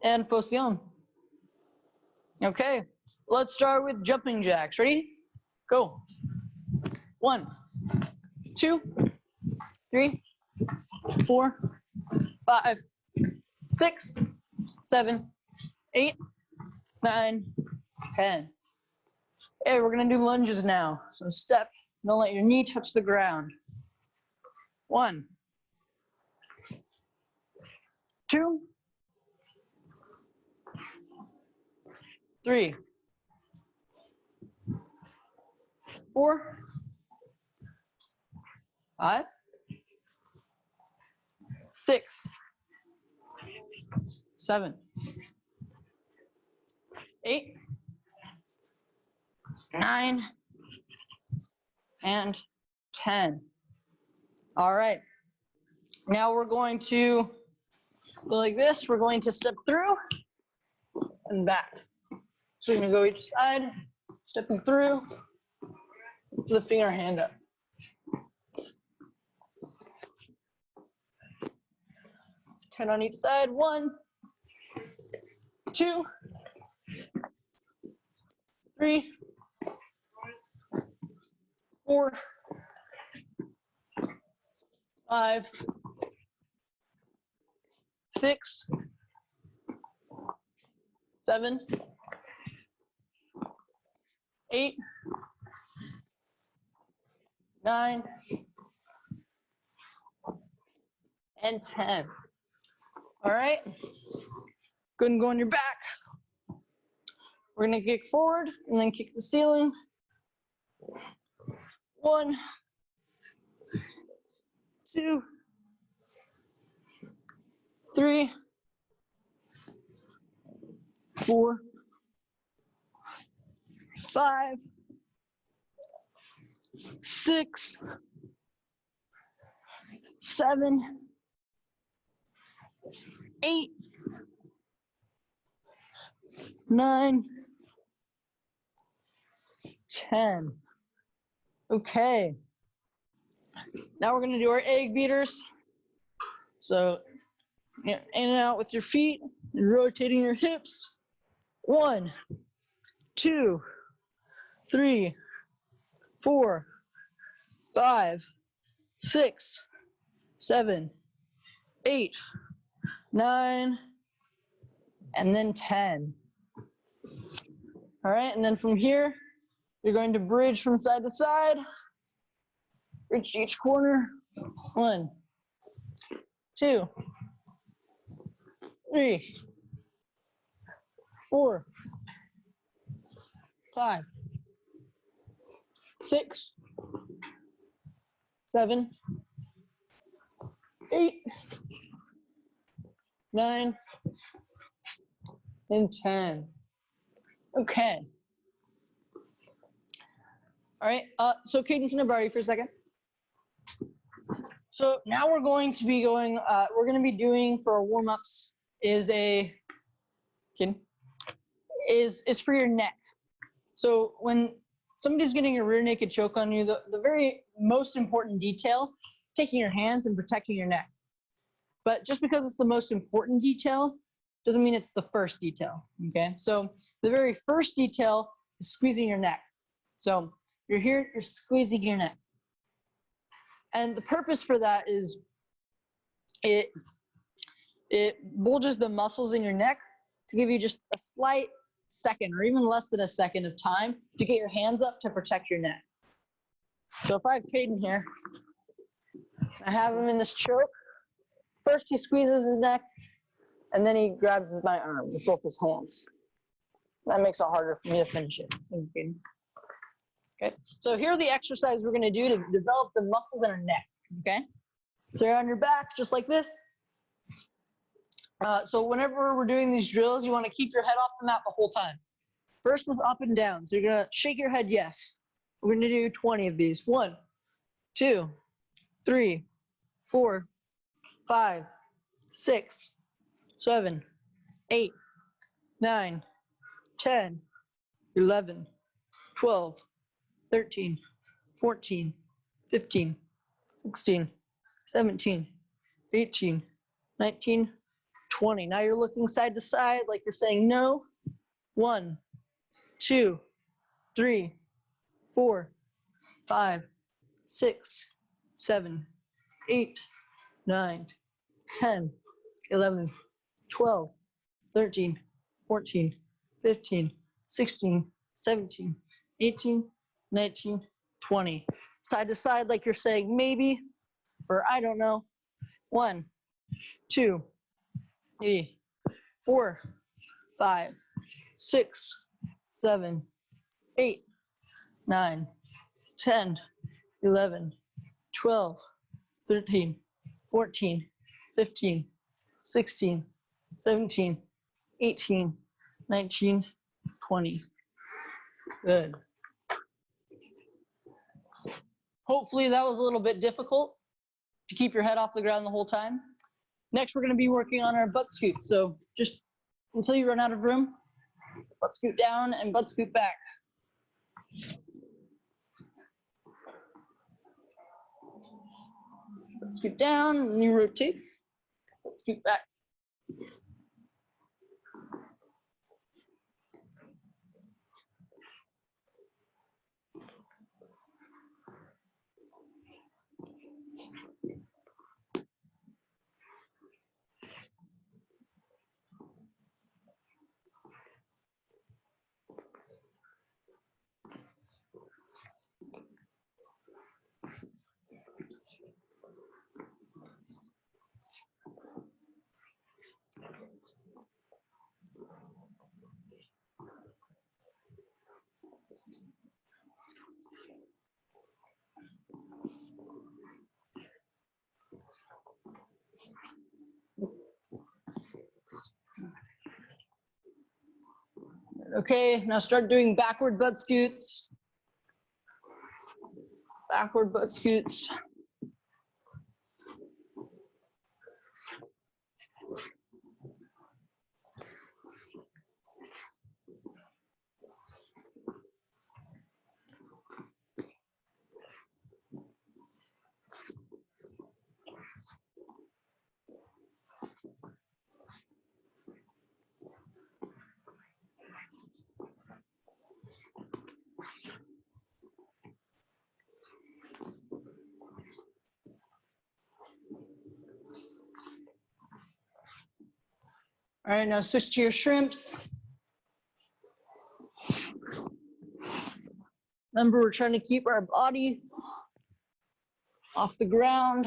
and fusión. Okay, let's start with jumping jacks. Ready? Go. 1, 2, 3, 4, 5, 6, 7, 8, 9, 10. Okay, we're gonna do lunges now. So step, don't let your knee touch the ground. 1, 2, 3, 4, 5, 6, 7, 8, 9, and 10. All right. Now we're going to go like this. We're going to step through and back. So we're going to go each side, stepping through, lifting our hand up. Turn on each side. 1, 2, 3, 4, 5, 6, 7, 8, 9, and 10. All right. Go ahead and go on your back. We're going to kick forward and then kick the ceiling. 1, 2, 3, 4, 5, 6, 7, 8, 9, 10. Okay. Now we're going to do our egg beaters. So, in and out with your feet and rotating your hips. 1, 2, 3, 4, 5, 6, 7, 8, 9, and then 10. All right, and then from here, you're going to bridge from side to side. Reach each corner. 1, 2, 3, 4, 5, 6, 7, 8, 9, and 10. Okay. All right. So Caden, can I borrow you for a second? So now we're going to be going. We're going to be doing for our warm-ups is for your neck. So when somebody's getting a rear naked choke on you, the very most important detail is taking your hands and protecting your neck. But just because it's the most important detail doesn't mean it's the first detail, okay? So the very first detail is squeezing your neck. So you're here, you're squeezing your neck. And the purpose for that is it bulges the muscles in your neck to give you just a slight second or even less than a second of time to get your hands up to protect your neck. So if I have Caden here, I have him in this choke. First he squeezes his neck, and then he grabs my arm with both his hands. That makes it harder for me to finish it. Okay, so here are the exercises we're gonna do to develop the muscles in our neck, okay? So you're on your back, just like this. So whenever we're doing these drills, you wanna keep your head off the mat the whole time. First is up and down. So you're gonna shake your head, yes. We're gonna do 20 of these. 1, 2, 3, 4, 5, 6, 7, 8, 9, 10, 11, 12, 13, 14, 15, 16, 17, 18, 19, 20. Now you're looking side to side like you're saying no. 1, 2, 3, 4, 5, 6, 7, 8, 9, 10, 11, 12, 13, 14, 15, 16, 17, 18, 19, 20. Side to side like you're saying maybe or I don't know. 1, 2, 3, 4, 5, 6, 7, 8, 9, 10, 11, 12, 13, 14, 15, 16, 17, 18, 19, 20. Good. Hopefully that was a little bit difficult to keep your head off the ground the whole time. Next, we're going to be working on our butt scoots. So just until you run out of room, butt scoot down and butt scoot back. Butt scoot down and you rotate. Butt scoot back. Okay, now start doing backward butt scoots. Backward butt scoots. All right, now switch to your shrimps. Remember, we're trying to keep our body off the ground.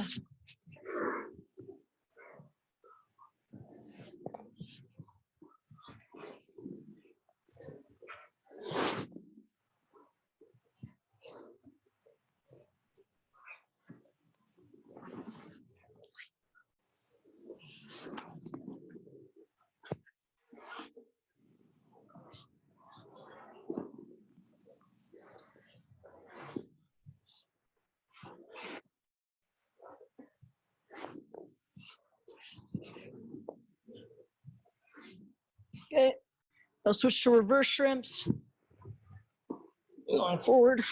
Okay, now switch to reverse shrimps. Going forward.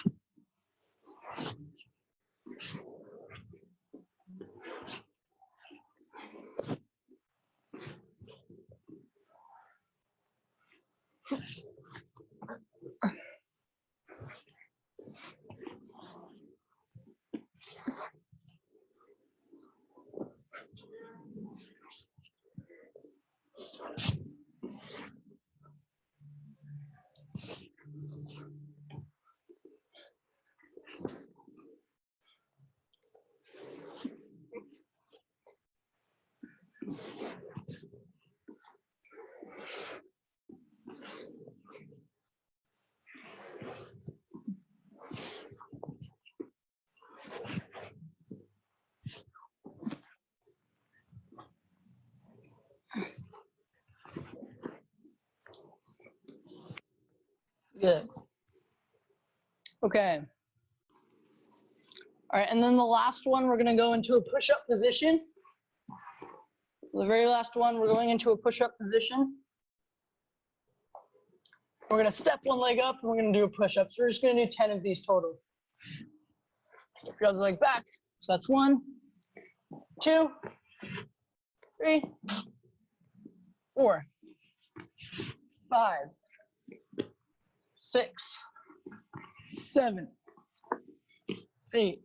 Good. Okay. All right, and then the last one, we're gonna go into a push-up position. The very last one, we're going into a push-up position. We're gonna step one leg up and we're gonna do a push-up. So we're just gonna do 10 of these total. Step your other leg back. So that's 1, 2, 3, 4, 5, 6, 7, 8,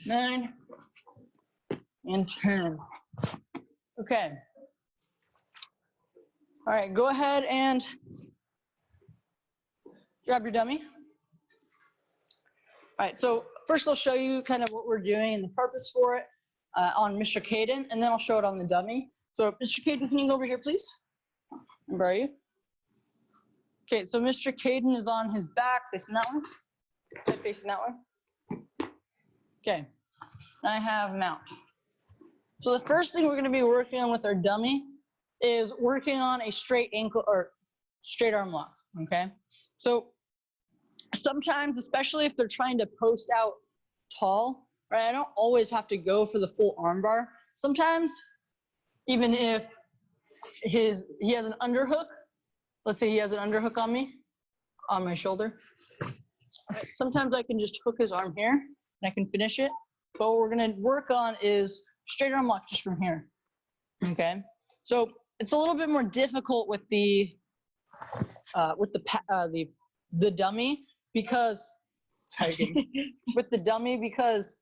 9, and 10. Okay. All right, go ahead and grab your dummy. All right, so first I'll show you kind of what we're doing and the purpose for it on Mr. Caden, and then I'll show it on the dummy. So Mr. Caden, can you go over here, please? Where are you? Okay, so Mr. Caden is on his back, facing that one. Head facing that one. Okay, I have mount. So the first thing we're gonna be working on with our dummy is working on a straight ankle or straight arm lock, okay? So sometimes, especially if they're trying to post out tall, right? I don't always have to go for the full arm bar. Sometimes, even if he has an underhook, let's say he has an underhook on me, on my shoulder. Sometimes I can just hook his arm here and I can finish it. But what we're gonna work on is straight arm lock just from here, okay? So it's a little bit more difficult with the dummy because with the dummy because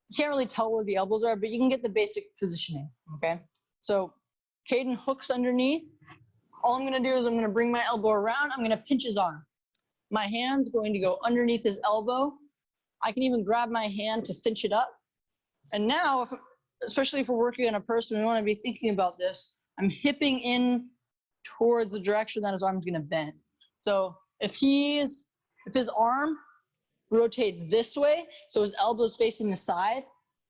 you can't really tell where the elbows are, but you can get the basic positioning, okay? So Caden hooks underneath. All I'm gonna do is I'm gonna bring my elbow around, I'm gonna pinch his arm. My hand's going to go underneath his elbow. I can even grab my hand to cinch it up. And now, especially if we're working on a person, we wanna be thinking about this. I'm hipping in towards the direction that his arm's gonna bend. So if his arm rotates this way, so his elbow's facing the side,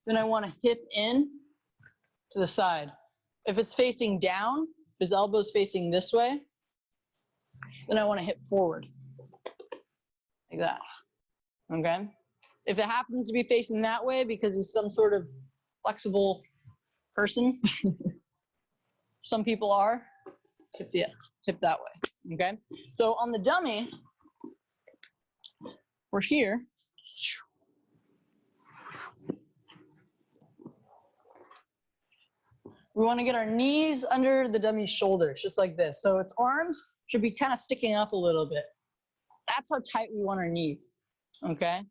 then I wanna hip in to the side. If it's facing down, his elbow's facing this way, then I wanna hip forward, like that, okay? If it happens to be facing that way because he's some sort of flexible person, some people are, hip that way, okay? So on the dummy, we're here. We want to get our knees under the dummy's shoulders, just like this. So its arms should be kind of sticking up a little bit. That's how tight we want our knees, okay?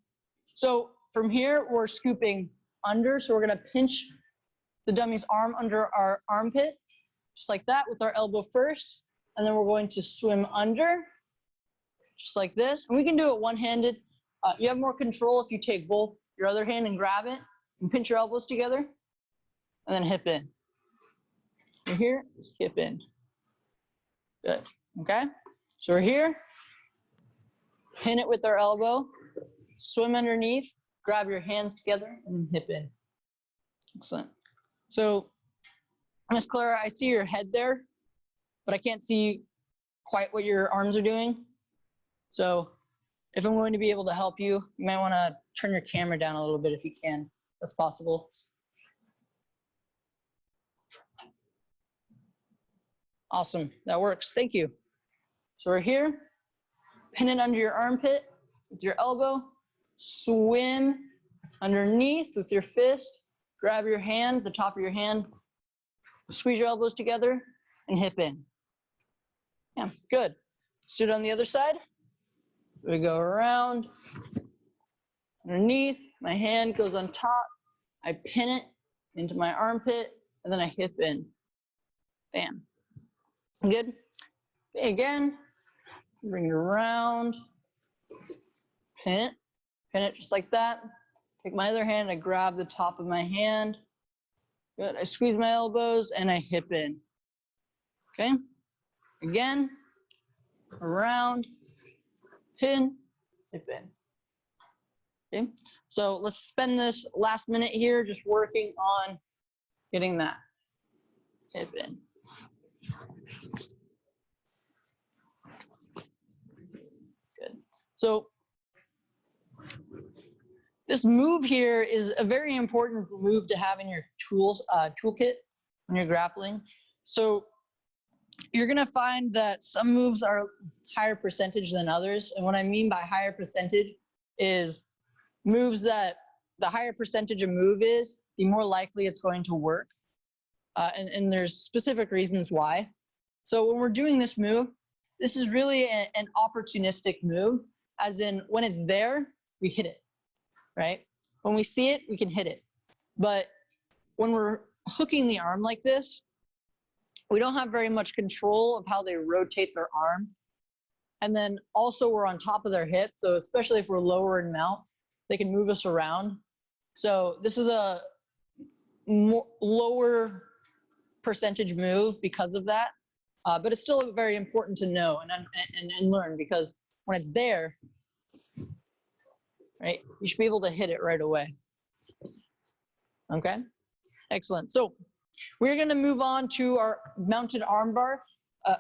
So from here, we're scooping under. So we're going to pinch the dummy's arm under our armpit, just like that with our elbow first. And then we're going to swim under, just like this. And we can do it one-handed. You have more control if you take both your other hand and grab it and pinch your elbows together and then hip in. We're here, hip in. Good, okay? So we're here, pin it with our elbow, swim underneath, grab your hands together, and then hip in. Excellent. So, Ms. Clara, I see your head there, but I can't see quite what your arms are doing. So if I'm going to be able to help you, you might want to turn your camera down a little bit if you can. That's possible. Awesome, that works, thank you. So we're here, pin it under your armpit with your elbow, swim underneath with your fist, grab your hand, the top of your hand, squeeze your elbows together, and hip in. Yeah, good. Let's do it on the other side. We go around, underneath, my hand goes on top, I pin it into my armpit, and then I hip in. Bam. Good. Again, bring it around, pin it just like that. Take my other hand, I grab the top of my hand. Good, I squeeze my elbows and I hip in. Okay, again, around, pin, hip in. Okay, so let's spend this last minute here just working on getting that hip in. Good. So this move here is a very important move to have in your toolkit when you're grappling. So you're gonna find that some moves are higher percentage than others. And what I mean by higher percentage is moves that the higher percentage a move is, the more likely it's going to work. and there's specific reasons why. So when we're doing this move, this is really an opportunistic move, as in when it's there, we hit it, right? When we see it, we can hit it. But when we're hooking the arm like this, we don't have very much control of how they rotate their arm. And then also we're on top of their hips, so especially if we're lower in mount, they can move us around. So this is a lower percentage move because of that. But it's still very important to know and learn, because when it's there, right, you should be able to hit it right away. Okay, excellent. So we're going to move on to our mounted armbar.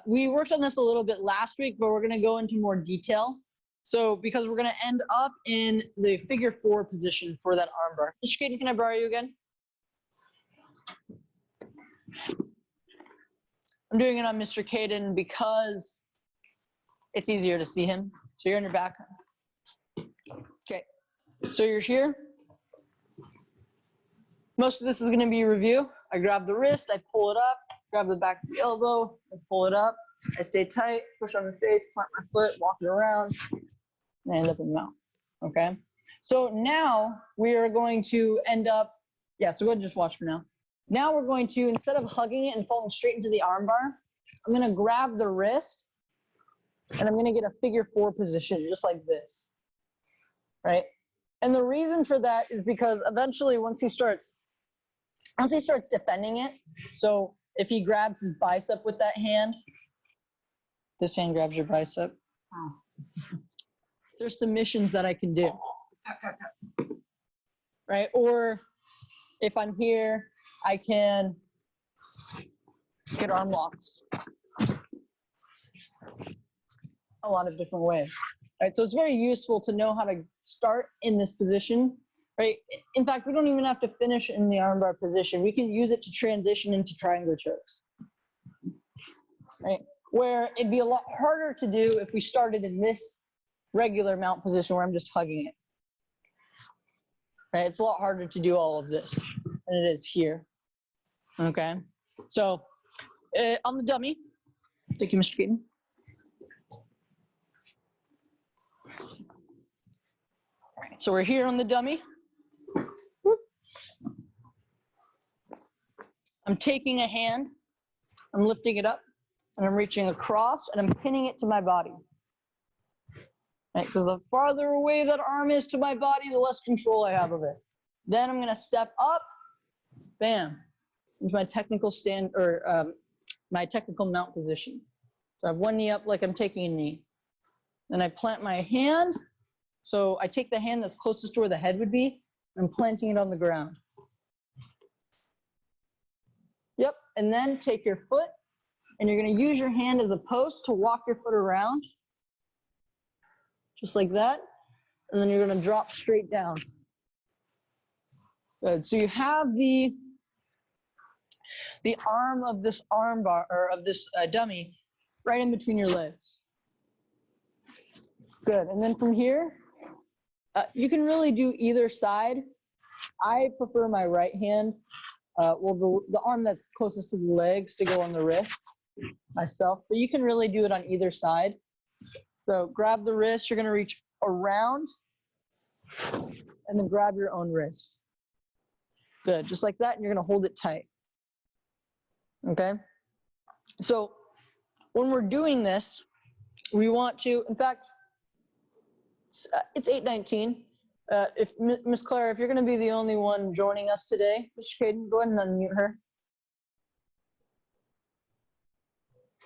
We worked on this a little bit last week, but we're going to go into more detail. So because we're going to end up in the figure 4 position for that armbar. Mr. Caden, can I borrow you again? I'm doing it on Mr. Caden because it's easier to see him. So you're on your back. Okay, so you're here. Most of this is going to be review. I grab the wrist, I pull it up, grab the back of the elbow, I pull it up, I stay tight, push on the face, plant my foot, walk it around, and I end up in mount. Okay, so now we are going to end up, yeah, so go ahead and just watch for now. Now we're going to, instead of hugging it and falling straight into the armbar, I'm going to grab the wrist and I'm going to get a figure 4 position, just like this, right? And the reason for that is because eventually once he starts defending it, so if he grabs his bicep with that hand, this hand grabs your bicep. There's submissions that I can do, right? Or if I'm here, I can get arm locks. A lot of different ways, right? So it's very useful to know how to start in this position, right? In fact, we don't even have to finish in the armbar position. We can use it to transition into triangle chokes, right? Where it'd be a lot harder to do if we started in this regular mount position where I'm just hugging it, right? It's a lot harder to do all of this than it is here, okay? So on the dummy, thank you, Mr. Keaton. All right, so we're here on the dummy. I'm taking a hand, I'm lifting it up, and I'm reaching across, and I'm pinning it to my body. Right, because the farther away that arm is to my body, the less control I have of it. Then I'm going to step up, bam, into my technical stand, or my technical mount position. So I have one knee up like I'm taking a knee. Then I plant my hand. So I take the hand that's closest to where the head would be, and I'm planting it on the ground. Yep, and then take your foot, and you're going to use your hand as a post to walk your foot around, just like that, and then you're going to drop straight down. Good, so you have the arm of this arm bar, or of this dummy, right in between your legs. Good, and then from here, you can really do either side. I prefer my right hand. Well, the arm that's closest to the legs to go on the wrist myself, but you can really do it on either side. So grab the wrist, you're going to reach around and then grab your own wrist. Good, just like that, and you're going to hold it tight. Okay? So when we're doing this, we want to, in fact, it's 8:19. If Miss Claire, if you're going to be the only one joining us today, Mr. Caden, go ahead and unmute her.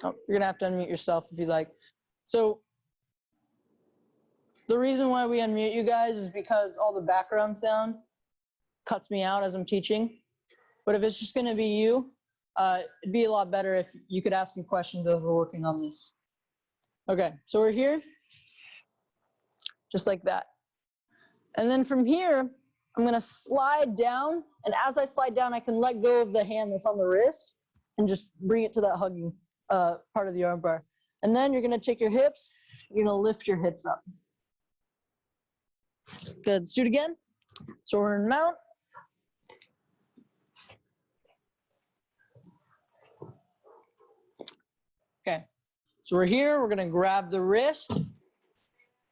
Oh, you're going to have to unmute yourself if you'd like. So the reason why we unmute you guys is because all the background sound cuts me out as I'm teaching. But if it's just going to be you, it'd be a lot better if you could ask me questions as we're working on this. Okay, so we're here, just like that. And then from here, I'm going to slide down, and as I slide down, I can let go of the hand that's on the wrist and just bring it to that hugging part of the arm bar. And then you're going to take your hips, you're going to lift your hips up. Good, let's do it again. So we're in mount. Okay, so we're here. We're gonna grab the wrist,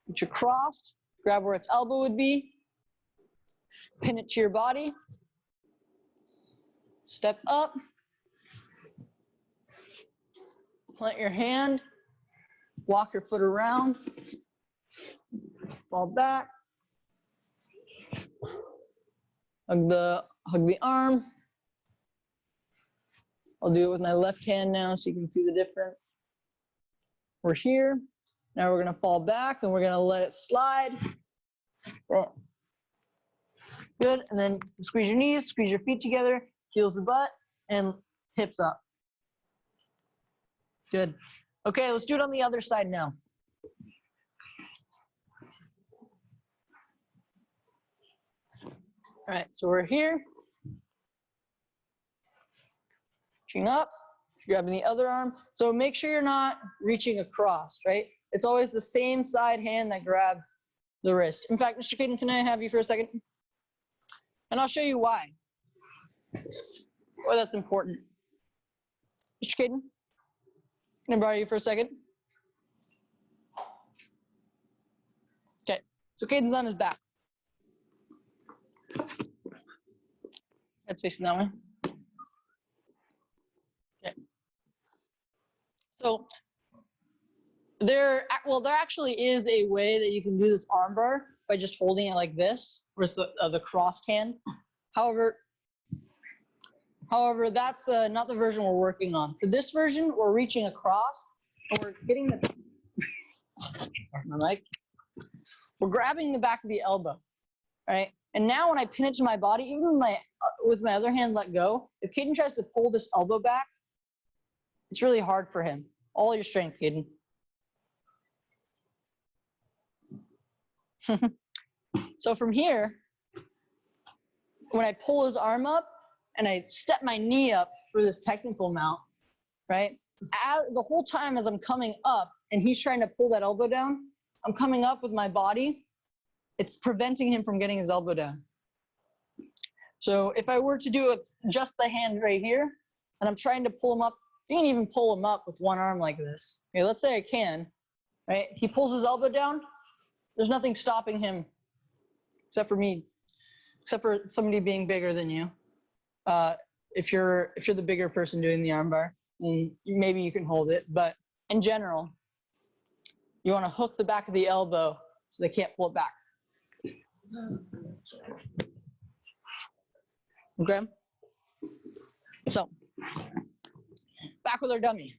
reach across, grab where its elbow would be, pin it to your body, step up, plant your hand, walk your foot around, fall back, hug the arm. I'll do it with my left hand now so you can see the difference. We're here. Now we're going to fall back and we're going to let it slide. Good. And then squeeze your knees, squeeze your feet together, heels the butt, and hips up. Good. Okay, let's do it on the other side now. All right, so we're here. Reaching up, grabbing the other arm. So make sure you're not reaching across, right? It's always the same side hand that grabs the wrist. In fact, Mr. Caden, can I have you for a second? And I'll show you why. Why that's important. Mr. Caden, can I borrow you for a second? Okay, so Caden's on his back. Head's facing that way. Okay. So there actually is a way that you can do this armbar by just holding it like this with the crossed hand. However, that's not the version we're working on. For this version, we're reaching across and we're getting the we're grabbing the back of the elbow, right? And now when I pin it to my body, even with my other hand let go, if Caden tries to pull this elbow back, it's really hard for him. All your strength, Caden. So from here, when I pull his arm up and I step my knee up for this technical mount, right? The whole time as I'm coming up and he's trying to pull that elbow down, I'm coming up with my body. It's preventing him from getting his elbow down. So if I were to do it with just the hand right here, and I'm trying to pull him up, you can even pull him up with one arm like this. Okay, let's say I can, right? He pulls his elbow down. There's nothing stopping him except for me, except for somebody being bigger than you. If you're the bigger person doing the armbar, then maybe you can hold it. But in general, you want to hook the back of the elbow so they can't pull it back. Okay? So, back with our dummy.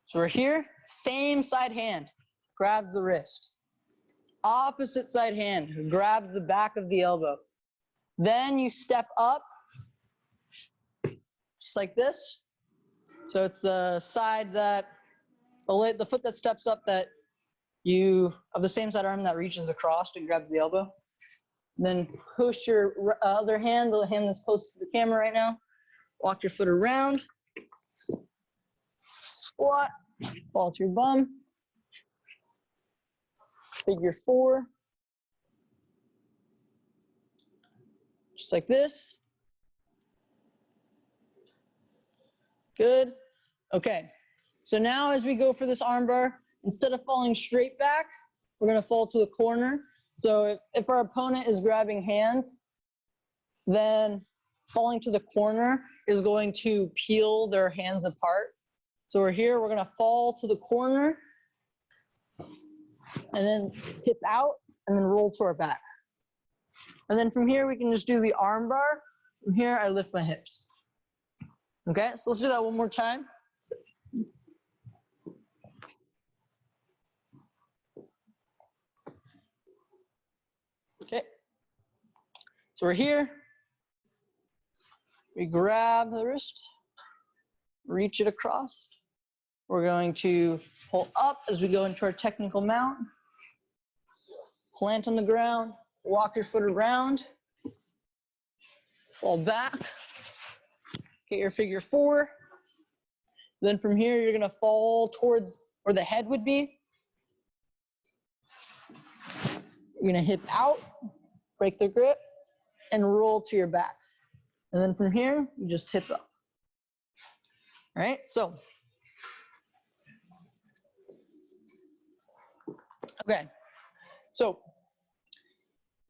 So we're here, same side hand, grabs the wrist. Opposite side hand, grabs the back of the elbow. Then you step up, just like this. So it's the side that, the foot that steps up that of the same side arm that reaches across and grabs the elbow. Then push your other hand, the hand that's close to the camera right now. Walk your foot around. Squat, fall to your bum. Figure 4. Just like this. Good. Okay. So now as we go for this armbar, instead of falling straight back, we're going to fall to the corner. So if our opponent is grabbing hands, then falling to the corner is going to peel their hands apart. So we're here, we're going to fall to the corner and then hip out and then roll to our back. And then from here, we can just do the arm bar. From here, I lift my hips. Okay, so let's do that one more time. Okay, so we're here. We grab the wrist, reach it across. We're going to pull up as we go into our technical mount. Plant on the ground, walk your foot around, fall back, get your figure 4. Then from here, you're gonna fall towards where the head would be. You're gonna hip out, break the grip, and roll to your back. And then from here, you just hip up. All right, so. Okay, so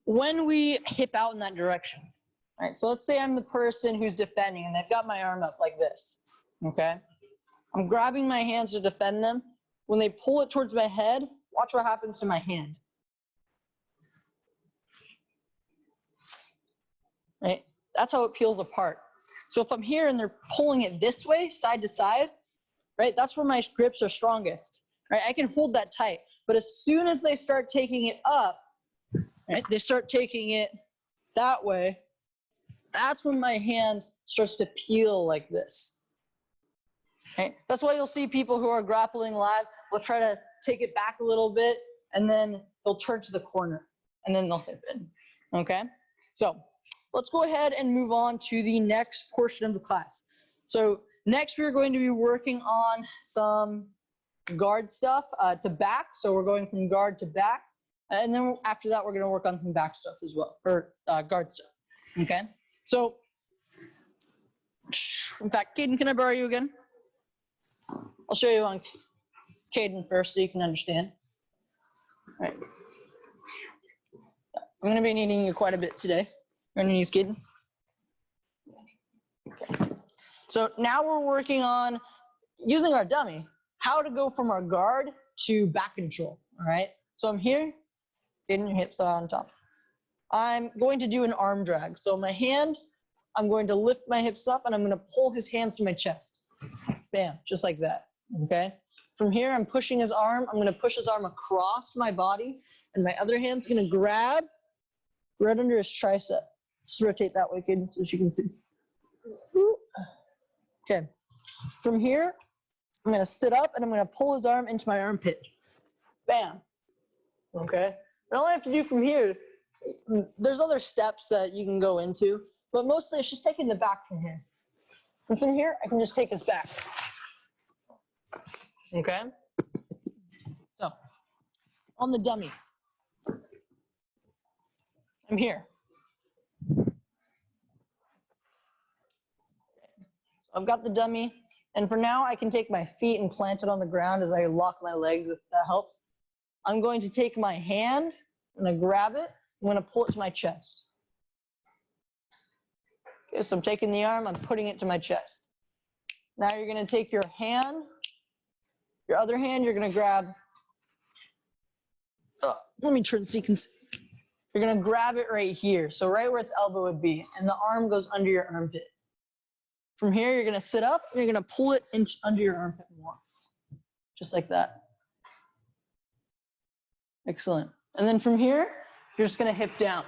when we hip out in that direction, all right, so let's say I'm the person who's defending and they've got my arm up like this, okay? I'm grabbing my hands to defend them. When they pull it towards my head, watch what happens to my hand. Right? That's how it peels apart. So if I'm here and they're pulling it this way, side to side, right? That's where my grips are strongest, right? I can hold that tight. But as soon as they start taking it up, right? They start taking it that way, that's when my hand starts to peel like this. Right? That's why you'll see people who are grappling live will try to take it back a little bit, and then they'll turn to the corner, and then they'll hip in. Okay? So let's go ahead and move on to the next portion of the class. So next we're going to be working on some guard stuff to back. So we're going from guard to back. And then after that, we're going to work on some back stuff as well, or guard stuff. Okay? So, in fact, Caden, can I borrow you again? I'll show you on Caden first so you can understand. All right. I'm going to be needing you quite a bit today. You're going to use Caden. Okay. So now we're working on using our dummy, how to go from our guard to back control. All right. So I'm here, getting your hips on top. I'm going to do an arm drag. So my hand, I'm going to lift my hips up and I'm going to pull his hands to my chest. Bam, just like that. Okay. From here, I'm pushing his arm. I'm going to push his arm across my body, and my other hand's going to grab right under his tricep. Just rotate that way, kid, so you can see. Okay. From here, I'm going to sit up and I'm going to pull his arm into my armpit. Bam. Okay. And all I have to do from here, there's other steps that you can go into, but mostly it's just taking the back from here. And from here, I can just take his back. Okay. So, on the dummy, I'm here. I've got the dummy, and for now, I can take my feet and plant it on the ground as I lock my legs, if that helps. I'm going to take my hand, I'm going to grab it, I'm going to pull it to my chest. Okay, so I'm taking the arm, I'm putting it to my chest. Now you're going to take your hand, your other hand, you're going to grab, let me turn so you can see. You're going to grab it right here, so right where its elbow would be, and the arm goes under your armpit. From here, you're going to sit up, and you're going to pull it under your armpit more, just like that. Excellent. And then from here, you're just going to hip down.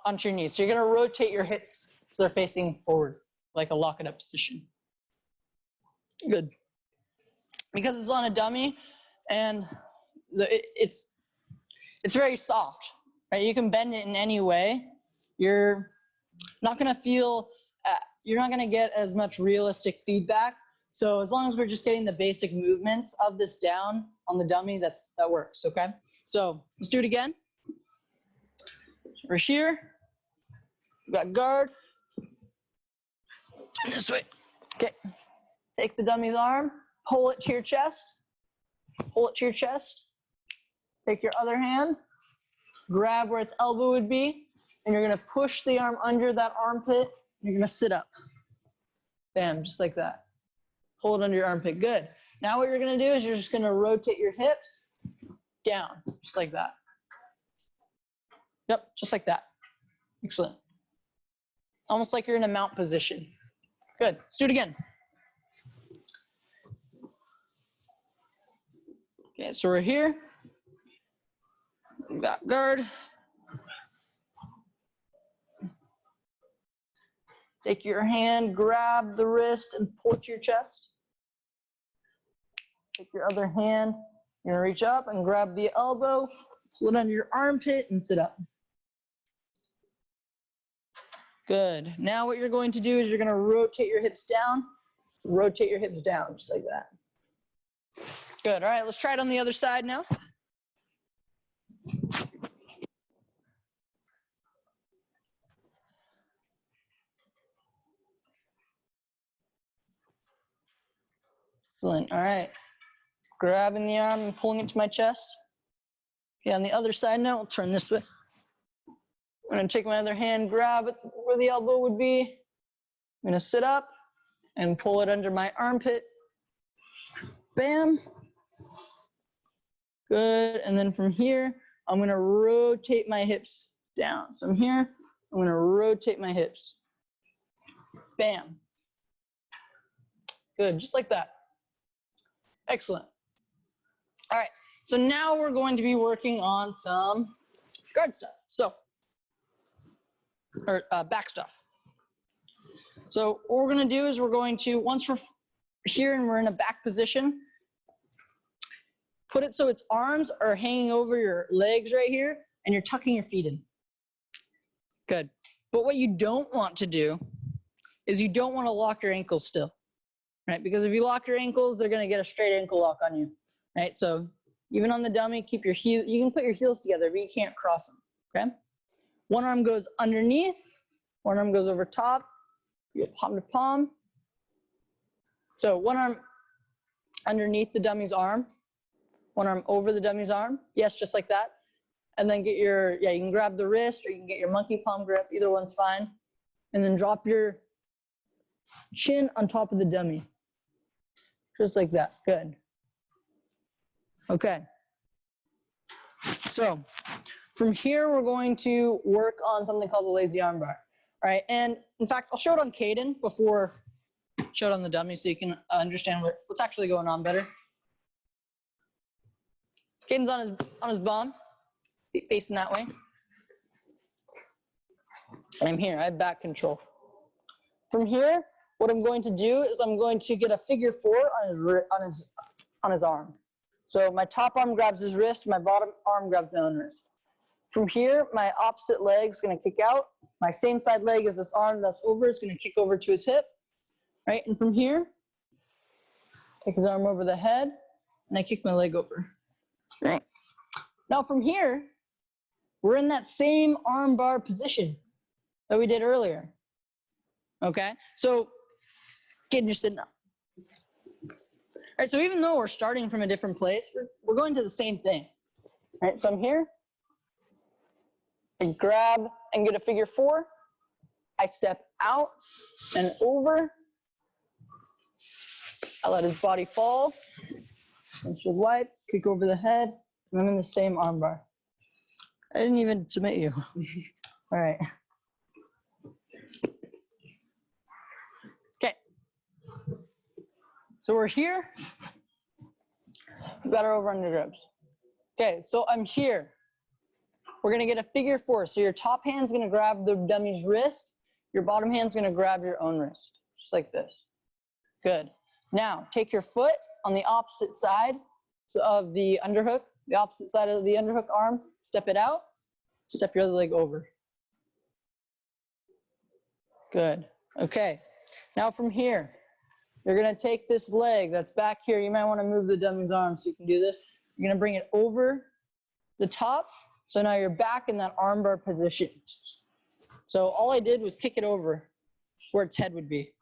Onto your knees. So you're going to rotate your hips so they're facing forward, like a lock it up position. Good. Because it's on a dummy, and it's very soft, right? You can bend it in any way. You're not going to feel, you're not going to get as much realistic feedback. So as long as we're just getting the basic movements of this down on the dummy, that works, okay? So let's do it again. So we're here. We've got guard. This way. Okay. Take the dummy's arm, pull it to your chest. Pull it to your chest. Take your other hand, grab where its elbow would be, and you're going to push the arm under that armpit. You're going to sit up. Bam, just like that. Pull it under your armpit. Good. Now what you're going to do is you're just going to rotate your hips down, just like that. Yep, just like that. Excellent. Almost like you're in a mount position. Good. Let's do it again. Okay, so we're here. We've got guard. Take your hand, grab the wrist, and pull it to your chest. Take your other hand, you're gonna reach up and grab the elbow, pull it under your armpit, and sit up. Good. Now what you're going to do is you're gonna rotate your hips down, just like that. Good. All right, let's try it on the other side now. Excellent. All right. Grabbing the arm and pulling it to my chest. Okay, on the other side now, I'll turn this way. I'm going to take my other hand, grab it where the elbow would be. I'm going to sit up and pull it under my armpit. Bam. Good. And then from here, I'm going to rotate my hips down. So I'm here. I'm going to rotate my hips. Bam. Good. Just like that. Excellent. All right. So now we're going to be working on some guard stuff. So, or back stuff. So what we're going to do is we're going to, once we're here and we're in a back position, put it so its arms are hanging over your legs right here and you're tucking your feet in. Good. But what you don't want to do is you don't want to lock your ankles still, right? Because if you lock your ankles, they're going to get a straight ankle lock on you, right? So even on the dummy, keep your heel, you can put your heels together, but you can't cross them, okay? One arm goes underneath, one arm goes over top, you go palm to palm. So one arm underneath the dummy's arm, one arm over the dummy's arm. Yes, just like that. And then get your, you can grab the wrist or you can get your monkey palm grip. Either one's fine. And then drop your chin on top of the dummy. Just like that. Good. Okay. So from here, we're going to work on something called the lazy arm bar. All right. And in fact, I'll show it on Caden before I show it on the dummy so you can understand what's actually going on better. Caden's on his bum, facing that way. And I'm here, I have back control. From here, what I'm going to do is I'm going to get a figure 4 on his arm. So my top arm grabs his wrist, my bottom arm grabs my own wrist. From here, my opposite leg is going to kick out. My same side leg as this arm that's over is going to kick over to his hip. Right, and from here, take his arm over the head, and I kick my leg over. Right. Now from here, we're in that same arm bar position that we did earlier. Okay, so get interested now. All right, so even though we're starting from a different place, we're going to the same thing. All right, so I'm here. I grab and get a figure 4. I step out and over. I let his body fall. Windshield wipe, kick over the head, and I'm in the same arm bar. I didn't even submit you. All right. Okay. So we're here. We've got our over under grips. Okay, so I'm here. We're going to get a figure 4. So your top hand's going to grab the dummy's wrist. Your bottom hand's going to grab your own wrist, just like this. Good. Now, take your foot on the opposite side of the underhook, the opposite side of the underhook arm, step it out, step your other leg over. Good. Okay. Now from here, you're going to take this leg that's back here. You might want to move the dummy's arm so you can do this. You're going to bring it over the top. So now you're back in that arm bar position. So all I did was kick it over where its head would be.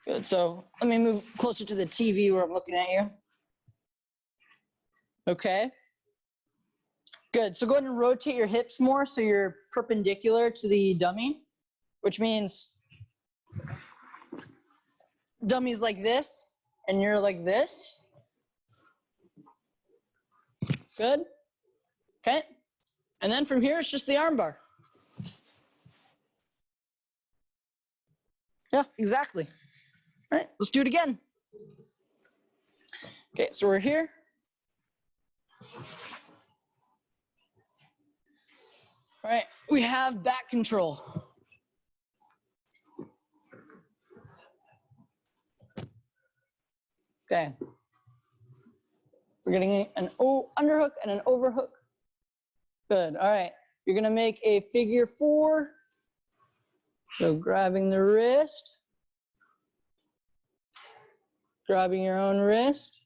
Good, so let me move closer to the TV where I'm looking at you. Okay. Good, so go ahead and rotate your hips more so you're perpendicular to the dummy, which means dummy's like this and you're like this. Good. Okay. And then from here, it's just the arm bar. Yeah, exactly. All right, let's do it again. Okay, so we're here. All right, we have back control. Okay. We're getting an underhook and an overhook. Good, all right. You're gonna make a figure 4. So grabbing the wrist. Grabbing your own wrist.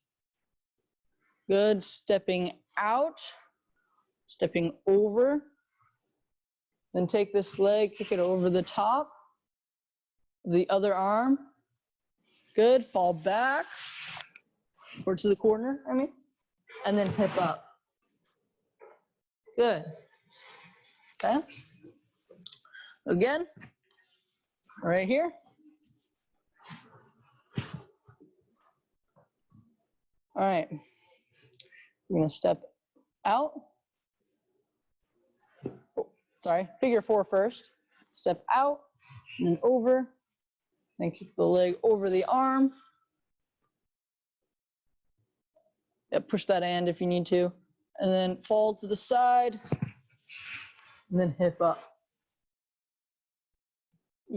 Good, stepping out, stepping over. Then take this leg, kick it over the top. The other arm. Good, fall back, or to the corner, I mean, and then hip up. Good. Okay. Again, right here. All right. We're gonna step out. Oh, sorry, figure 4 first. Step out, and then over. Then kick the leg over the arm. Yeah, push that hand if you need to. And then fall to the side. And then hip up.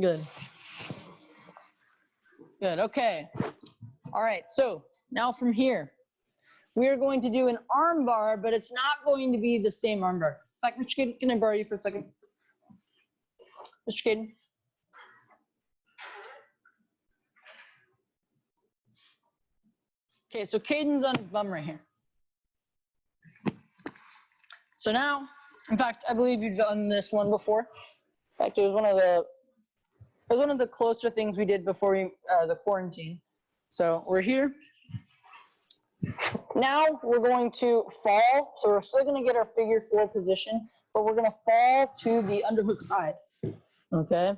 Good. Good, okay. All right, so now from here, we are going to do an arm bar, but it's not going to be the same arm bar. In fact, Mr. Caden, can I borrow you for a second? Mr. Caden? Okay, so Caden's on his bum right here. So now, in fact, I believe you've done this one before. In fact, it was one of the closer things we did before the quarantine. So we're here. Now we're going to fall. So we're still going to get our figure 4 position, but we're going to fall to the underhook side. Okay? And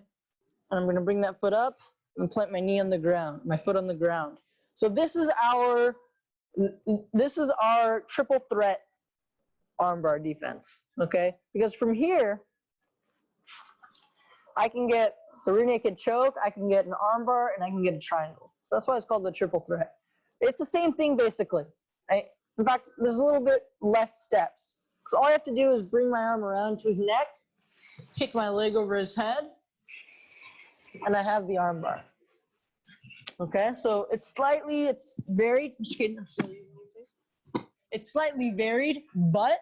I'm going to bring that foot up and plant my knee on the ground, my foot on the ground. So this is our triple threat armbar defense. Okay? Because from here, I can get the rear naked choke, I can get an armbar, and I can get a triangle. So that's why it's called the triple threat. It's the same thing basically. Right? In fact, there's a little bit less steps. So all I have to do is bring my arm around to his neck, kick my leg over his head, and I have the armbar. Okay, so it's varied. It's slightly varied, but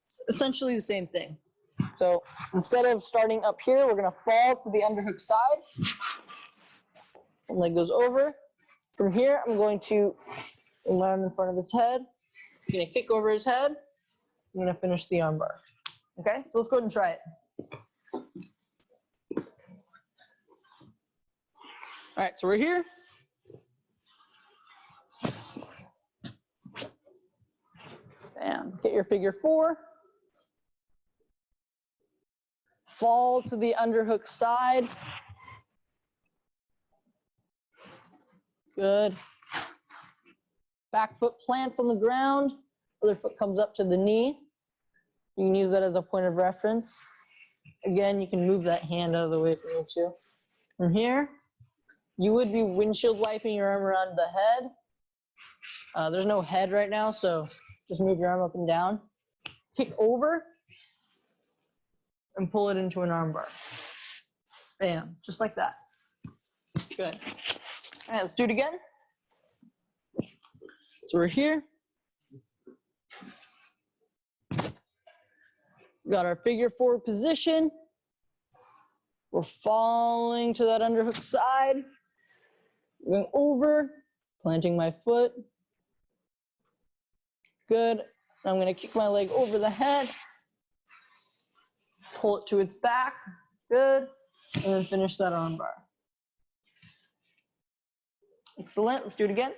it's essentially the same thing. So instead of starting up here, we're going to fall to the underhook side. Leg goes over. From here, I'm going to lay my arm in front of his head. I'm going to kick over his head. I'm going to finish the armbar. Okay, so let's go ahead and try it. All right, so we're here. Bam. Get your figure 4. Fall to the underhook side. Good. Back foot plants on the ground. Other foot comes up to the knee. You can use that as a point of reference. Again, you can move that hand out of the way if you need to. From here, you would be windshield wiping your arm around the head. There's no head right now, so just move your arm up and down. Kick over and pull it into an armbar. Bam, just like that. Good. All right, let's do it again. So we're here. We got our figure 4 position. We're falling to that underhook side. Going over, planting my foot. Good. I'm going to kick my leg over the head. Pull it to its back. Good. And then finish that armbar. Excellent. Let's do it again.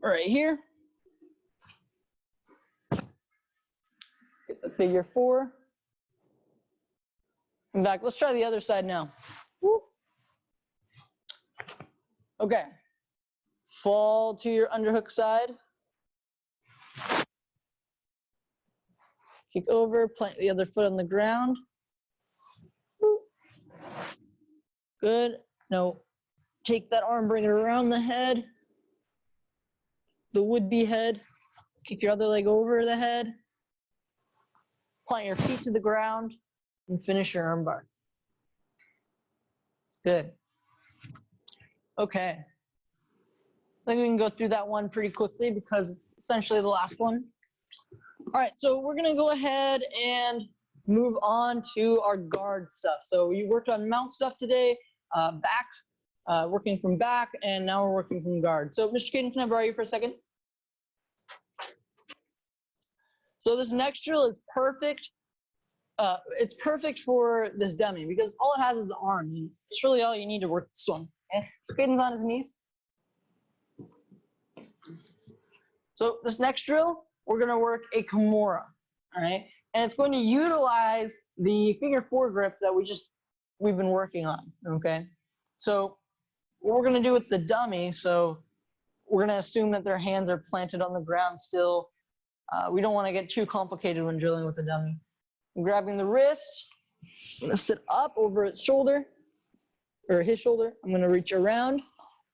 Right here. Get the figure 4. In fact, let's try the other side now. Okay. Fall to your underhook side. Kick over, plant the other foot on the ground. Good. Now, take that arm, bring it around the head, the would-be head. Kick your other leg over the head. Plant your feet to the ground and finish your armbar. Good. Okay. I think we can go through that one pretty quickly because it's essentially the last one. All right, so we're going to go ahead and move on to our guard stuff. So we worked on mount stuff today, back, working from back, and now we're working from guard. So Mr. Caden, can I borrow you for a second? So this next drill is perfect it's perfect for this dummy because all it has is the arm. It's really all you need to work this one. Okay? Caden's on his knees. So this next drill, we're going to work a Kimura, all right? And it's going to utilize the figure 4 grip that we've been working on, okay? So what we're going to do with the dummy, so we're going to assume that their hands are planted on the ground still. We don't want to get too complicated when drilling with the dummy. I'm grabbing the wrist. I'm going to sit up over its shoulder, or his shoulder. I'm going to reach around,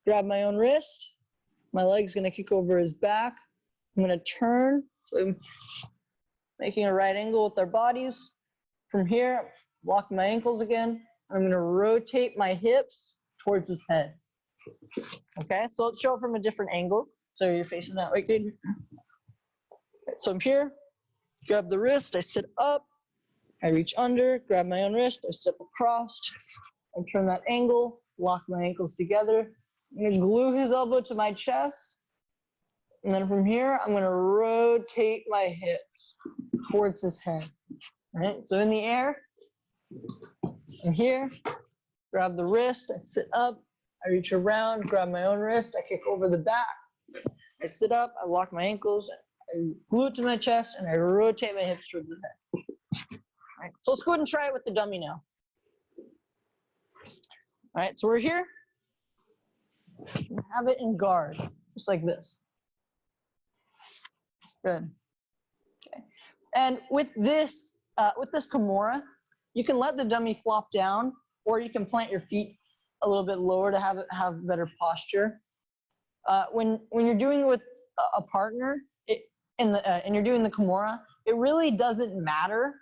grab my own wrist. My leg's going to kick over his back. I'm going to turn, so I'm making a right angle with our bodies. From here, locking my ankles again. I'm going to rotate my hips towards his head. Okay, so let's show it from a different angle. So you're facing that way, good. So I'm here, grab the wrist, I sit up, I reach under, grab my own wrist, I step across, I turn that angle, lock my ankles together. I'm going to glue his elbow to my chest. And then from here, I'm going to rotate my hips towards his head. All right, so in the air, I'm here, grab the wrist, I sit up, I reach around, grab my own wrist, I kick over the back. I sit up, I lock my ankles, I glue it to my chest, and I rotate my hips towards the head. All right, so let's go ahead and try it with the dummy now. All right, so we're here. Have it in guard, just like this. Good. Okay. And with this Kimura, you can let the dummy flop down, or you can plant your feet a little bit lower to have better posture. When you're doing it with a partner, and you're doing the Kimura, it really doesn't matter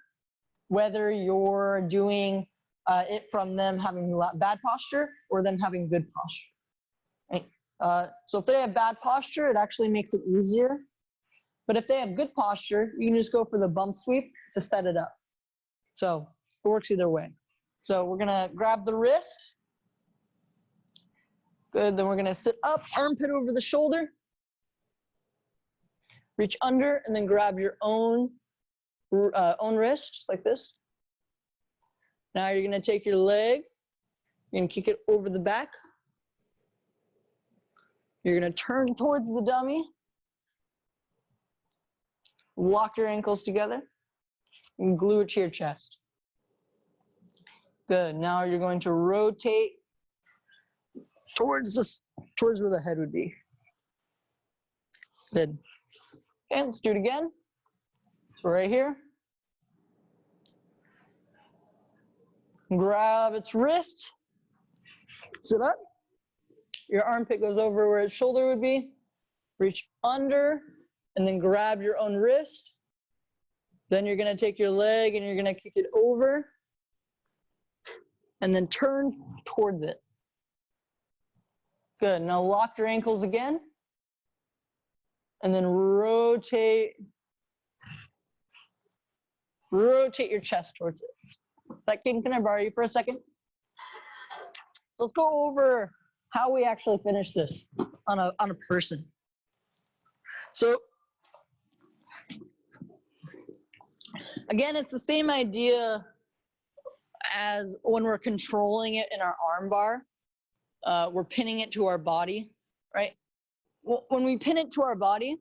whether you're doing it from them having bad posture or them having good posture. Right? So if they have bad posture, it actually makes it easier. But if they have good posture, you can just go for the bump sweep to set it up. So it works either way. So we're gonna grab the wrist. Good, then we're gonna sit up, armpit over the shoulder. Reach under and then grab your own wrist, just like this. Now you're gonna take your leg, you're gonna kick it over the back. You're gonna turn towards the dummy. Lock your ankles together and glue it to your chest. Good. Now you're going to rotate towards where the head would be. Good. Okay, let's do it again. So right here. Grab its wrist. Sit up. Your armpit goes over where its shoulder would be. Reach under. And then grab your own wrist. Then you're going to take your leg and you're going to kick it over. And then turn towards it. Good. Now lock your ankles again. And then rotate your chest towards it. Second, can I borrow you for a second? So let's go over how we actually finish this on a person. So again, it's the same idea as when we're controlling it in our arm bar. We're pinning it to our body, right? When we pin it to our body,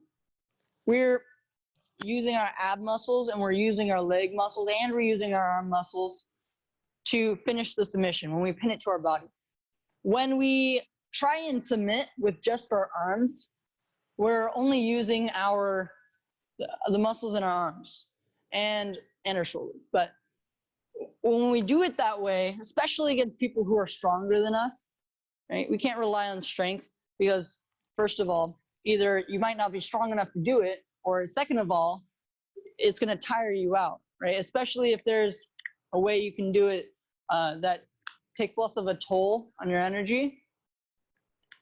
we're using our ab muscles and we're using our leg muscles and we're using our arm muscles to finish the submission when we pin it to our body. When we try and submit with just our arms, we're only using the muscles in our arms and our shoulders. But when we do it that way, especially against people who are stronger than us, right? We can't rely on strength because, first of all, either you might not be strong enough to do it, or second of all, it's going to tire you out, right? Especially if there's a way you can do it that takes less of a toll on your energy,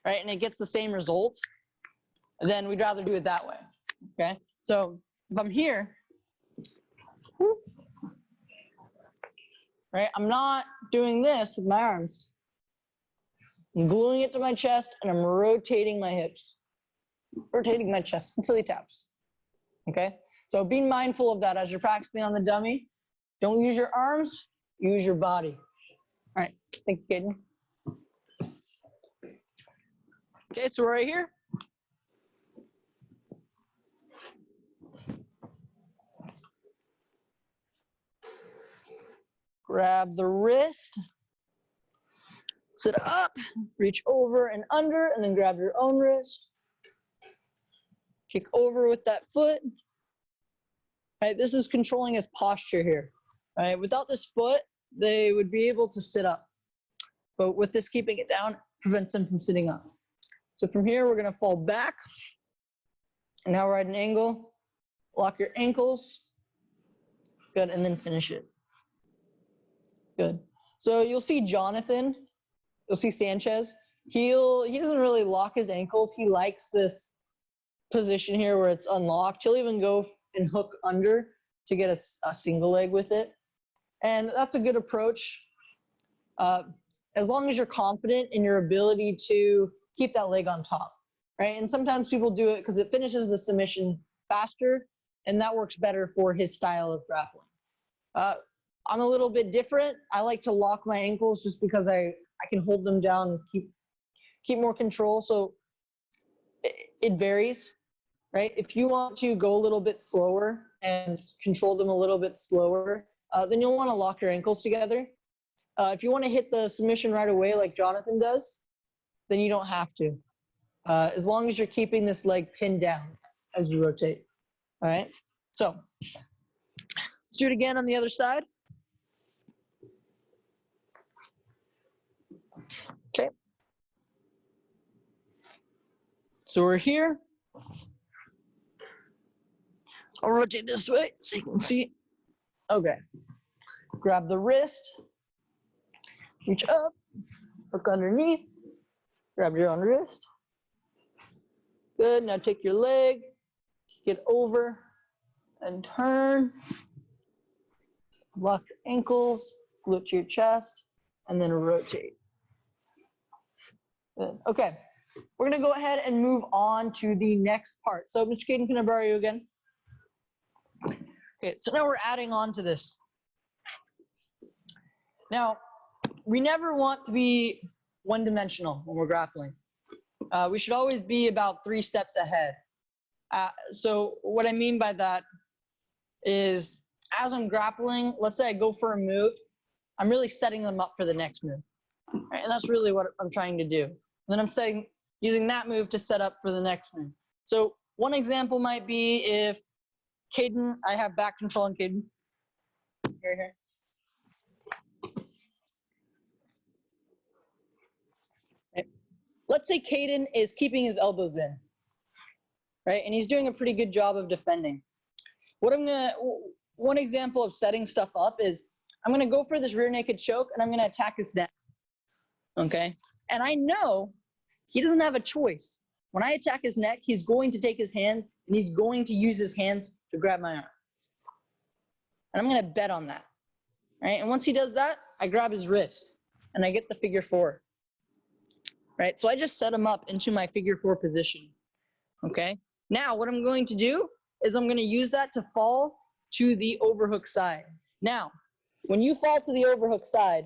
right? And it gets the same result, then we'd rather do it that way, okay? So if I'm here, right, I'm not doing this with my arms. I'm gluing it to my chest and I'm rotating my hips, rotating my chest until he taps, okay? So be mindful of that as you're practicing on the dummy. Don't use your arms, use your body. All right, thank you, Caden. Okay, so we're right here. Grab the wrist, sit up, reach over and under, and then grab your own wrist. Kick over with that foot. All right, this is controlling his posture here. All right, without this foot, they would be able to sit up. But with this keeping it down, prevents them from sitting up. So from here, we're gonna fall back. And now we're at an angle. Lock your ankles. Good, and then finish it. Good. So you'll see Jonathan, you'll see Sanchez. He doesn't really lock his ankles. He likes this position here where it's unlocked. He'll even go and hook under to get a single leg with it. And that's a good approach. As long as you're confident in your ability to keep that leg on top, right? And sometimes people do it because it finishes the submission faster, and that works better for his style of grappling. I'm a little bit different. I like to lock my ankles just because I can hold them down and keep more control. So it varies, right? If you want to go a little bit slower and control them a little bit slower, then you'll want to lock your ankles together. If you want to hit the submission right away like Jonathan does, then you don't have to. As long as you're keeping this leg pinned down as you rotate. All right, so let's do it again on the other side. Okay. So we're here. I'll rotate this way so you can see. Okay. Grab the wrist. Reach up. Hook underneath. Grab your own wrist. Good. Now take your leg. Kick it over and turn. Lock your ankles. Glute to your chest. And then rotate. Good. Okay. We're going to go ahead and move on to the next part. So, Mr. Caden, can I borrow you again? Okay, so now we're adding on to this. Now, we never want to be one-dimensional when we're grappling. We should always be about 3 steps ahead. So what I mean by that is as I'm grappling, let's say I go for a move, I'm really setting them up for the next move. Right? And that's really what I'm trying to do. And then I'm using that move to set up for the next move. So one example might be if Caden, I have back control on Caden. Here. Okay. Let's say Caden is keeping his elbows in, right? And he's doing a pretty good job of defending. One example of setting stuff up is I'm gonna go for this rear naked choke and I'm gonna attack his neck, okay? And I know he doesn't have a choice. When I attack his neck, he's going to take his hands and he's going to use his hands to grab my arm. And I'm gonna bet on that, right? And once he does that, I grab his wrist and I get the figure 4, right? So I just set him up into my figure 4 position, okay? Now what I'm going to do is I'm gonna use that to fall to the overhook side. Now, when you fall to the overhook side,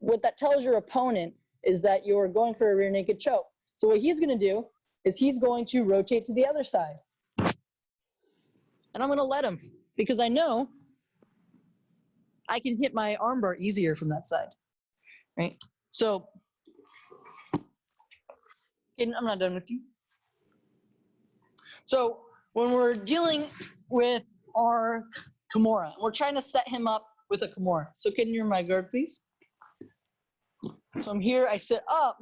what that tells your opponent is that you're going for a rear naked choke. So what he's gonna do is he's going to rotate to the other side. And I'm gonna let him because I know I can hit my armbar easier from that side, right? So, Caden, I'm not done with you. So when we're dealing with our Kimura, we're trying to set him up with a Kimura. So Caden, you're my guard, please. So I'm here, I sit up,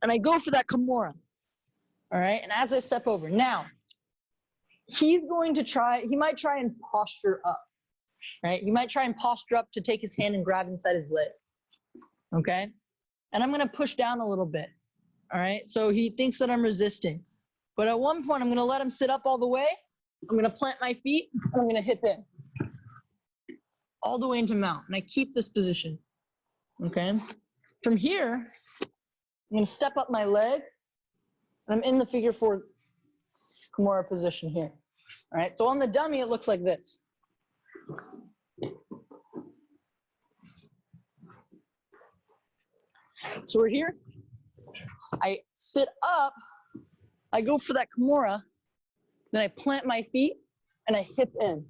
and I go for that Kimura, all right? And as I step over, now, he might try and posture up, right? He might try and posture up to take his hand and grab inside his leg, okay? And I'm gonna push down a little bit, all right? So he thinks that I'm resisting. But at one point, I'm gonna let him sit up all the way. I'm gonna plant my feet, and I'm gonna hip in. All the way into mount, and I keep this position, okay? From here, I'm gonna step up my leg, and I'm in the figure 4 Kimura position here, all right? So on the dummy, it looks like this. So we're here. I sit up. I go for that Kimura. Then I plant my feet and I hip in,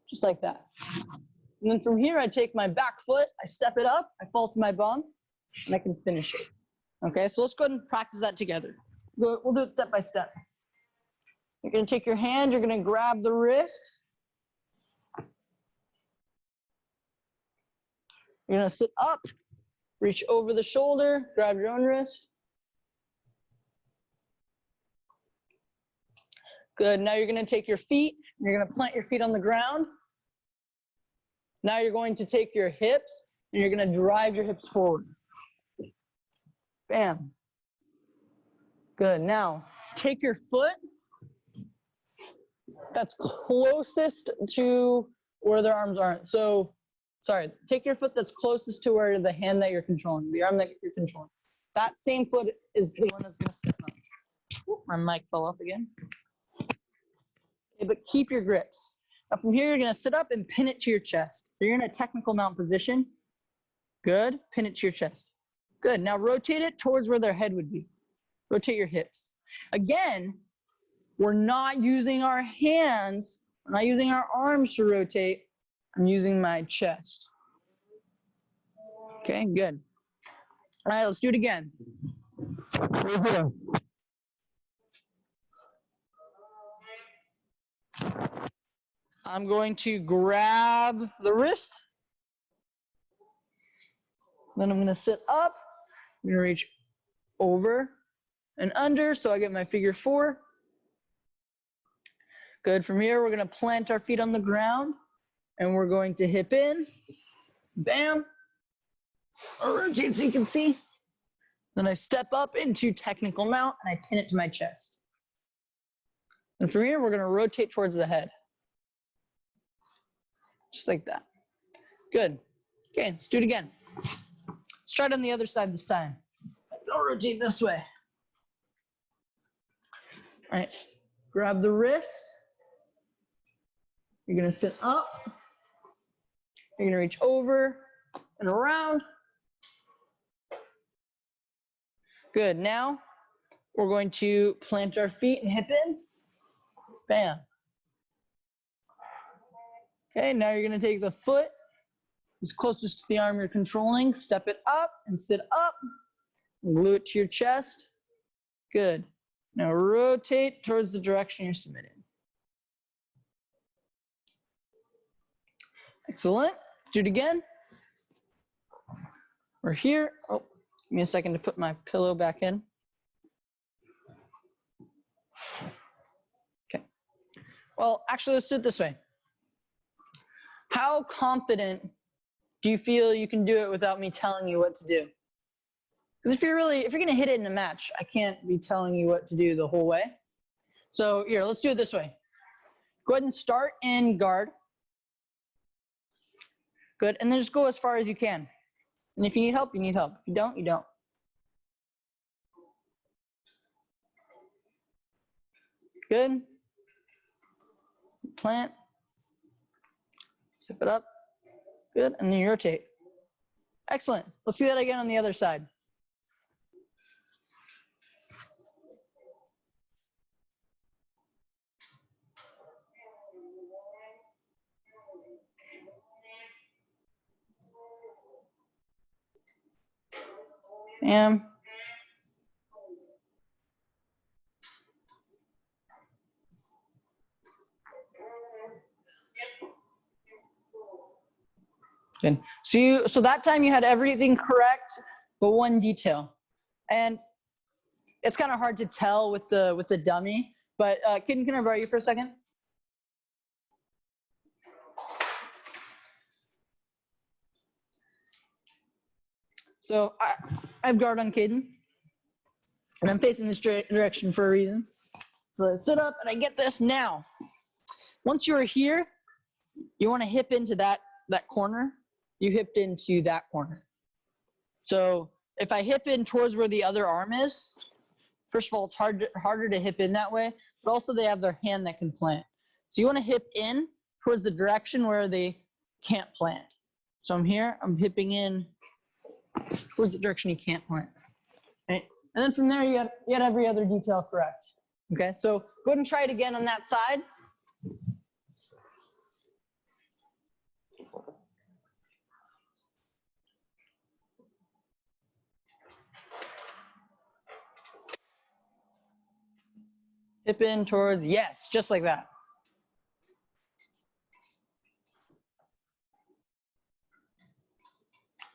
just like that. And then from here, I take my back foot, I step it up, I fall to my bum, and I can finish it. Okay, so let's go ahead and practice that together. We'll do it step by step. You're gonna take your hand, you're gonna grab the wrist. You're gonna sit up, reach over the shoulder, grab your own wrist. Good, now you're gonna take your feet, and you're gonna plant your feet on the ground. Now you're going to take your hips, and you're gonna drive your hips forward. Bam. Good, now take your foot that's closest to where their arms aren't. So, sorry, take your foot that's closest to where the hand that you're controlling, the arm that you're controlling. That same foot is the one that's gonna step up. Oop, my mic fell off again. Okay, but keep your grips. Now from here, you're gonna sit up and pin it to your chest. So you're in a technical mount position. Good, pin it to your chest. Good, now rotate it towards where their head would be. Rotate your hips. Again, we're not using our hands, we're not using our arms to rotate. I'm using my chest. Okay, good. All right, let's do it again. I'm going to grab the wrist. Then I'm going to sit up. I'm going to reach over and under so I get my figure 4. Good. From here, we're going to plant our feet on the ground and we're going to hip in. Bam. I'll rotate so you can see. Then I step up into technical mount and I pin it to my chest. And from here, we're going to rotate towards the head. Just like that. Good. Okay, let's do it again. Let's try it on the other side this time. Don't rotate this way. All right, grab the wrist. You're gonna sit up. You're gonna reach over and around. Good, now we're going to plant our feet and hip in. Bam. Okay, now you're gonna take the foot as closest to the arm you're controlling, step it up and sit up, and glue it to your chest. Good. Now rotate towards the direction you're submitting. Excellent. Do it again. We're here. Oh, give me a second to put my pillow back in. Okay. Well, actually, let's do it this way. How confident do you feel you can do it without me telling you what to do? Because if you're gonna hit it in a match, I can't be telling you what to do the whole way. So here, let's do it this way. Go ahead and start in guard. Good, and then just go as far as you can. And if you need help, you need help. If you don't, you don't. Good. Plant. Zip it up. Good, and then you rotate. Excellent. Let's do that again on the other side. And good. So that time you had everything correct, but one detail. And it's kind of hard to tell with the dummy, but can I borrow you for a second? So I have guard on Caden, and I'm facing this direction for a reason. So I sit up and I get this now. Once you're here, you want to hip into that corner. You hipped into that corner. So if I hip in towards where the other arm is, first of all, it's harder to hip in that way, but also they have their hand that can plant. So you want to hip in towards the direction where they can't plant. So I'm here, I'm hipping in towards the direction you can't plant. Right? And then from there, you had every other detail correct. Okay, so go ahead and try it again on that side. Hip in towards, yes, just like that.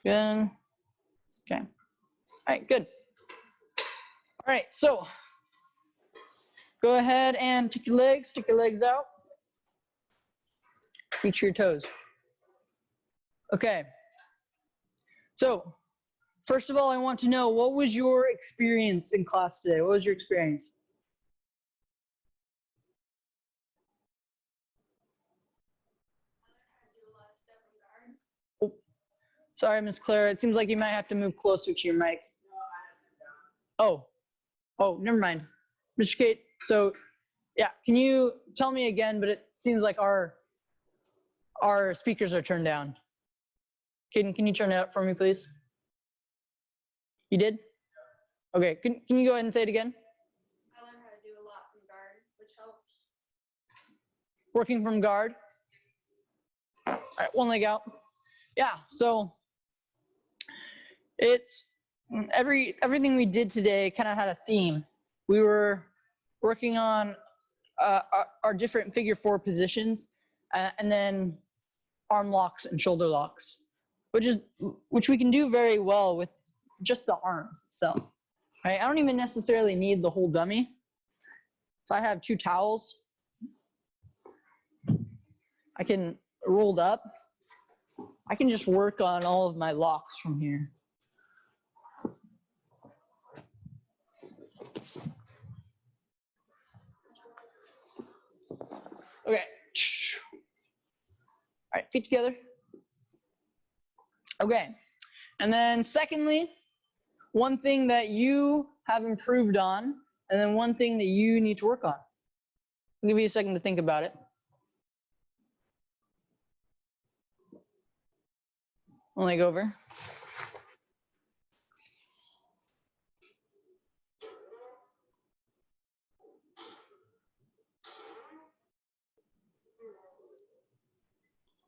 Good. Okay. All right, good. All right, so go ahead and stick your legs out. Reach your toes. Okay. So, first of all, I want to know, what was your experience in class today? What was your experience? Oh, sorry, Miss Clara. It seems like you might have to move closer to your mic. Oh, never mind. Mr. Kate, so yeah, can you tell me again, but it seems like our speakers are turned down. Can you turn it up for me, please? You did? Okay, can you go ahead and say it again? I learned how to do a lot from guard, which helps. Working from guard. All right, one leg out. Yeah, so it's everything we did today kind of had a theme. We were working on our different figure 4 positions, and then arm locks and shoulder locks, which we can do very well with just the arm. So, right, I don't even necessarily need the whole dummy. If I have 2 towels, I can rolled up. I can just work on all of my locks from here. Okay. All right, feet together. Okay. And then secondly, one thing that you have improved on, and then one thing that you need to work on. I'll give you a second to think about it. One leg over.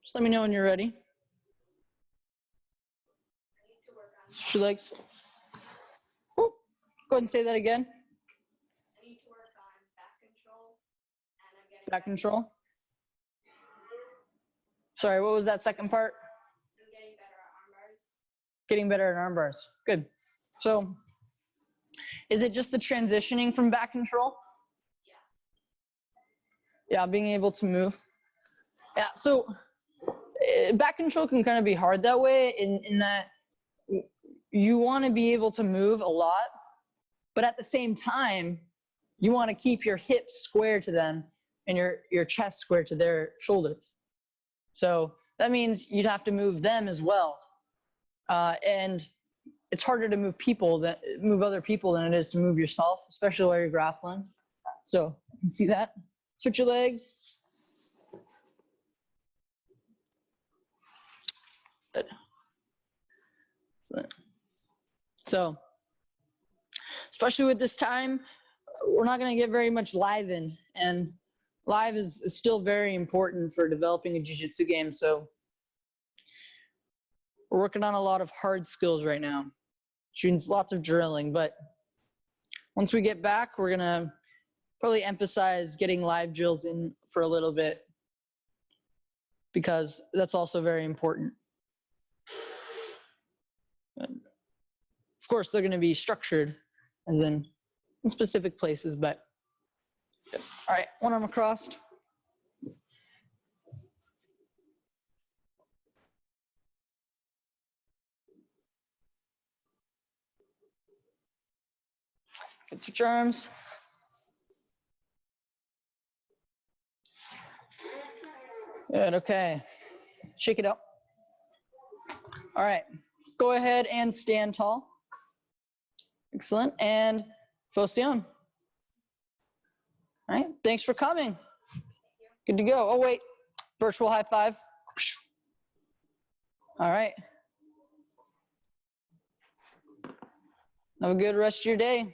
Just let me know when you're ready. Switch your legs. Whoop. Go ahead and say that again. I need to work on back control, and I'm getting Back control. Sorry, what was that second part? I'm getting better at arm bars. Getting better at arm bars. Good. So, is it just the transitioning from back control? Yeah, being able to move. Yeah, so back control can kind of be hard that way in that you want to be able to move a lot, but at the same time, you want to keep your hips square to them and your chest square to their shoulders. So that means you'd have to move them as well. And it's harder to move other people than it is to move yourself, especially while you're grappling. So you can see that. Switch your legs. Good. So, especially with this time, we're not going to get very much live in, and live is still very important for developing a jiu-jitsu game. So we're working on a lot of hard skills right now, which means lots of drilling. But once we get back, we're going to probably emphasize getting live drills in for a little bit, because that's also very important. And of course, they're going to be structured and then in specific places, but all right, one arm across. Good, switch your arms. Good, okay. Shake it out. All right, go ahead and stand tall. Excellent, and Fostion. All right, thanks for coming. Good to go. Oh, wait, virtual high five. All right. Have a good rest of your day.